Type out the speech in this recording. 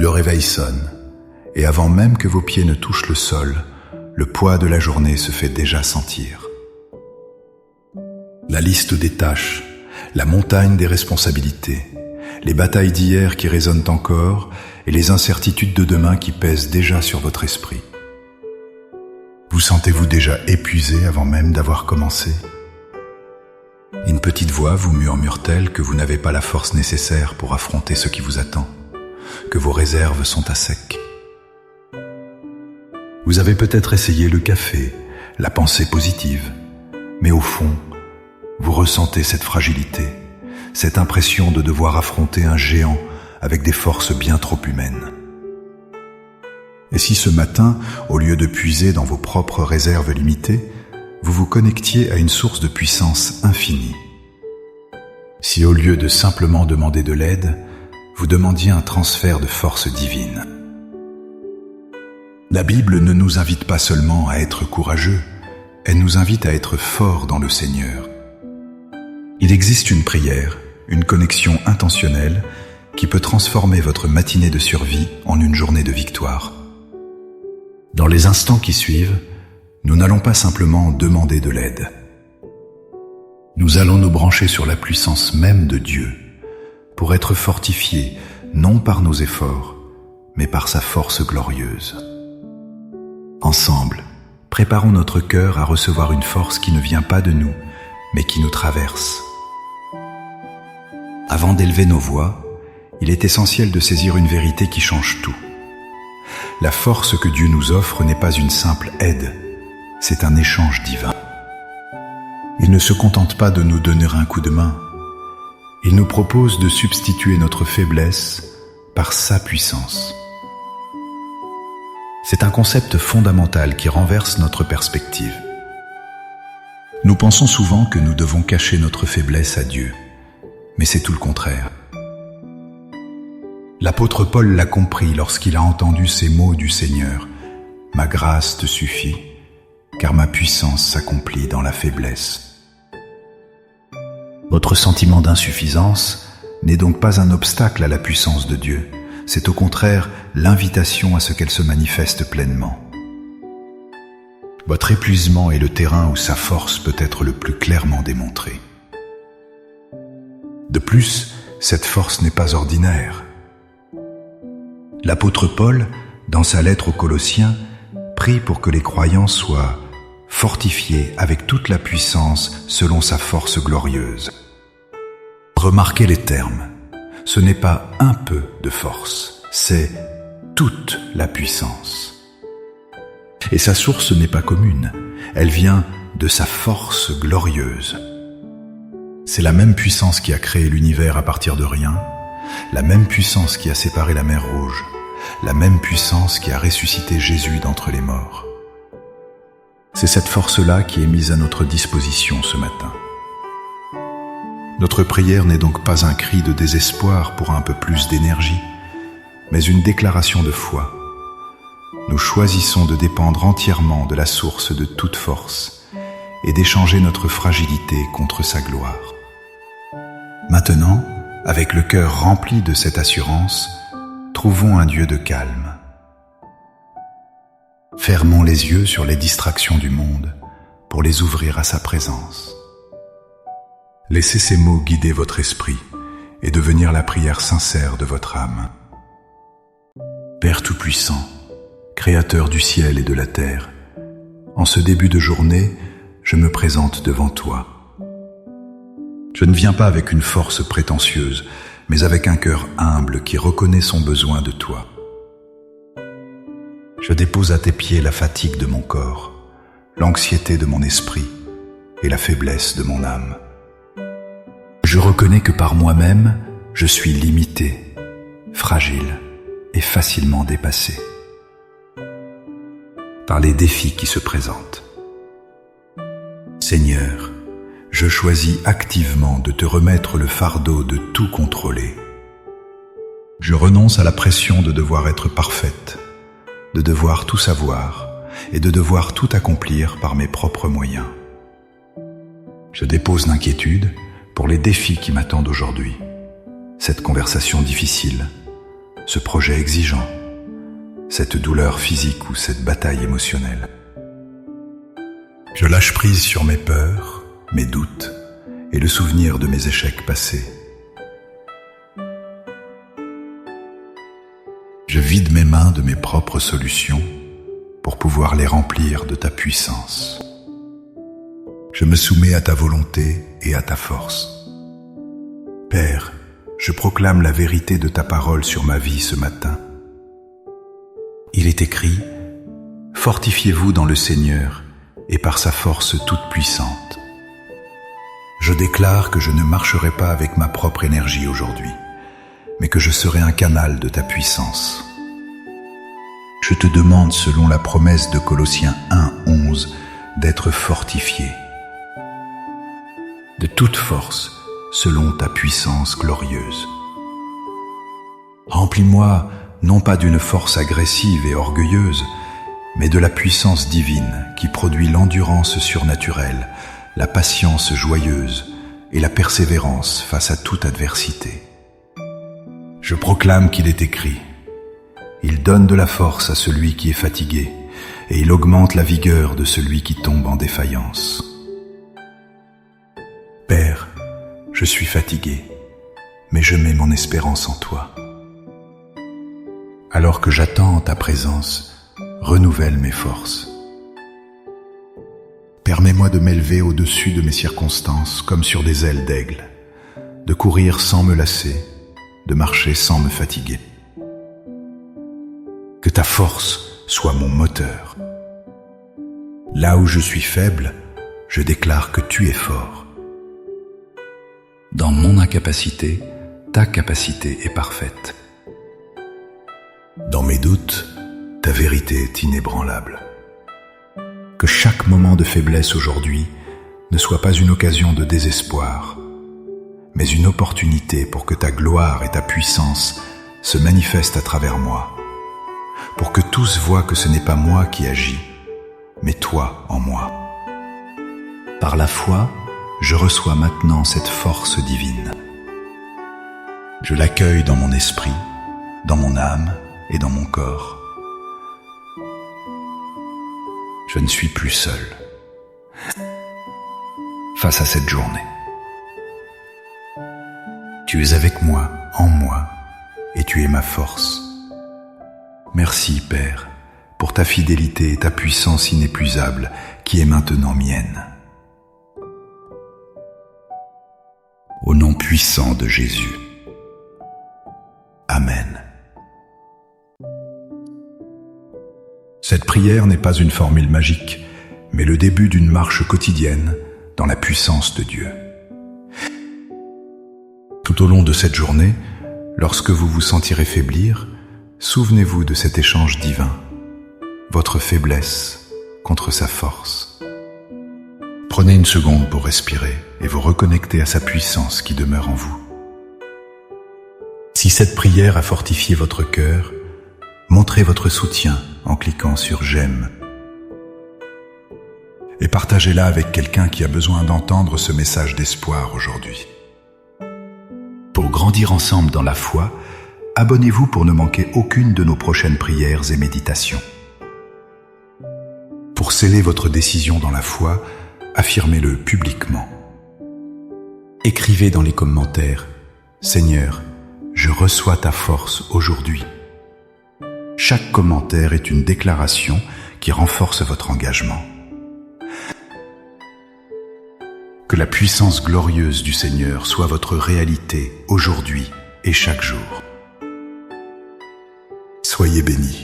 Le réveil sonne, et avant même que vos pieds ne touchent le sol, le poids de la journée se fait déjà sentir. La liste des tâches, la montagne des responsabilités, les batailles d'hier qui résonnent encore et les incertitudes de demain qui pèsent déjà sur votre esprit. Vous sentez-vous déjà épuisé avant même d'avoir commencé ? Une petite voix vous murmure-t-elle que vous n'avez pas la force nécessaire pour affronter ce qui vous attend, que vos réserves sont à sec. Vous avez peut-être essayé le café, la pensée positive, mais au fond, vous ressentez cette fragilité, cette impression de devoir affronter un géant avec des forces bien trop humaines. Et si ce matin, au lieu de puiser dans vos propres réserves limitées, vous vous connectiez à une source de puissance infinie? Si au lieu de simplement demander de l'aide, vous demandiez un transfert de force divine? La Bible ne nous invite pas seulement à être courageux, elle nous invite à être forts dans le Seigneur. Il existe une prière, une connexion intentionnelle qui peut transformer votre matinée de survie en une journée de victoire. Dans les instants qui suivent, nous n'allons pas simplement demander de l'aide. Nous allons nous brancher sur la puissance même de Dieu pour être fortifiés non par nos efforts, mais par sa force glorieuse. Ensemble, préparons notre cœur à recevoir une force qui ne vient pas de nous, mais qui nous traverse. Avant d'élever nos voix, il est essentiel de saisir une vérité qui change tout. La force que Dieu nous offre n'est pas une simple aide, c'est un échange divin. Il ne se contente pas de nous donner un coup de main, il nous propose de substituer notre faiblesse par sa puissance. C'est un concept fondamental qui renverse notre perspective. Nous pensons souvent que nous devons cacher notre faiblesse à Dieu, mais c'est tout le contraire. L'apôtre Paul l'a compris lorsqu'il a entendu ces mots du Seigneur: « Ma grâce te suffit, car ma puissance s'accomplit dans la faiblesse. » Votre sentiment d'insuffisance n'est donc pas un obstacle à la puissance de Dieu, c'est au contraire l'invitation à ce qu'elle se manifeste pleinement. Votre épuisement est le terrain où sa force peut être le plus clairement démontrée. De plus, cette force n'est pas ordinaire. L'apôtre Paul, dans sa lettre aux Colossiens, prie pour que les croyants soient fortifiés avec toute la puissance selon sa force glorieuse. Remarquez les termes. Ce n'est pas un peu de force, c'est toute la puissance. Et sa source n'est pas commune, elle vient de sa force glorieuse. C'est la même puissance qui a créé l'univers à partir de rien, la même puissance qui a séparé la mer Rouge, la même puissance qui a ressuscité Jésus d'entre les morts. C'est cette force-là qui est mise à notre disposition ce matin. Notre prière n'est donc pas un cri de désespoir pour un peu plus d'énergie, mais une déclaration de foi. Nous choisissons de dépendre entièrement de la source de toute force et d'échanger notre fragilité contre sa gloire. Maintenant, avec le cœur rempli de cette assurance, trouvons un Dieu de calme. Fermons les yeux sur les distractions du monde pour les ouvrir à sa présence. Laissez ces mots guider votre esprit et devenir la prière sincère de votre âme. Père Tout-Puissant, Créateur du ciel et de la terre, en ce début de journée, je me présente devant toi. Je ne viens pas avec une force prétentieuse, mais avec un cœur humble qui reconnaît son besoin de toi. Je dépose à tes pieds la fatigue de mon corps, l'anxiété de mon esprit et la faiblesse de mon âme. Je reconnais que par moi-même, je suis limité, fragile et facilement dépassé par les défis qui se présentent. Seigneur, je choisis activement de te remettre le fardeau de tout contrôler. Je renonce à la pression de devoir être parfaite, de devoir tout savoir et de devoir tout accomplir par mes propres moyens. Je dépose l'inquiétude pour les défis qui m'attendent aujourd'hui. Cette conversation difficile, ce projet exigeant, cette douleur physique ou cette bataille émotionnelle. Je lâche prise sur mes peurs, mes doutes et le souvenir de mes échecs passés. Je vide mes mains de mes propres solutions pour pouvoir les remplir de ta puissance. Je me soumets à ta volonté et à ta force. Père, je proclame la vérité de ta parole sur ma vie ce matin. Il est écrit, « Fortifiez-vous dans le Seigneur et par sa force toute puissante. » Je déclare que je ne marcherai pas avec ma propre énergie aujourd'hui, mais que je serai un canal de ta puissance. Je te demande, selon la promesse de Colossiens 1:11, d'être fortifié de toute force selon ta puissance glorieuse. Remplis-moi non pas d'une force agressive et orgueilleuse, mais de la puissance divine qui produit l'endurance surnaturelle, la patience joyeuse et la persévérance face à toute adversité. Je proclame qu'il est écrit, « Il donne de la force à celui qui est fatigué, et il augmente la vigueur de celui qui tombe en défaillance. » Père, je suis fatigué, mais je mets mon espérance en toi. Alors que j'attends en ta présence, renouvelle mes forces. Permets-moi de m'élever au-dessus de mes circonstances comme sur des ailes d'aigle, de courir sans me lasser, de marcher sans me fatiguer. Que ta force soit mon moteur. Là où je suis faible, je déclare que tu es fort. Dans mon incapacité, ta capacité est parfaite. Dans mes doutes, ta vérité est inébranlable. Que chaque moment de faiblesse aujourd'hui ne soit pas une occasion de désespoir, mais une opportunité pour que ta gloire et ta puissance se manifestent à travers moi, pour que tous voient que ce n'est pas moi qui agis, mais toi en moi. Par la foi, je reçois maintenant cette force divine. Je l'accueille dans mon esprit, dans mon âme et dans mon corps. Je ne suis plus seul face à cette journée. Tu es avec moi, en moi, et tu es ma force. Merci, Père, pour ta fidélité et ta puissance inépuisable qui est maintenant mienne. Au nom puissant de Jésus. Amen. Cette prière n'est pas une formule magique, mais le début d'une marche quotidienne dans la puissance de Dieu. Tout au long de cette journée, lorsque vous vous sentirez faiblir, souvenez-vous de cet échange divin, votre faiblesse contre sa force. Prenez une seconde pour respirer et vous reconnecter à sa puissance qui demeure en vous. Si cette prière a fortifié votre cœur, montrez votre soutien en cliquant sur « J'aime » et partagez-la avec quelqu'un qui a besoin d'entendre ce message d'espoir aujourd'hui. Pour grandir ensemble dans la foi, abonnez-vous pour ne manquer aucune de nos prochaines prières et méditations. Pour sceller votre décision dans la foi, affirmez-le publiquement. Écrivez dans les commentaires « Seigneur, je reçois ta force aujourd'hui ». Chaque commentaire est une déclaration qui renforce votre engagement. Que la puissance glorieuse du Seigneur soit votre réalité aujourd'hui et chaque jour. Soyez bénis.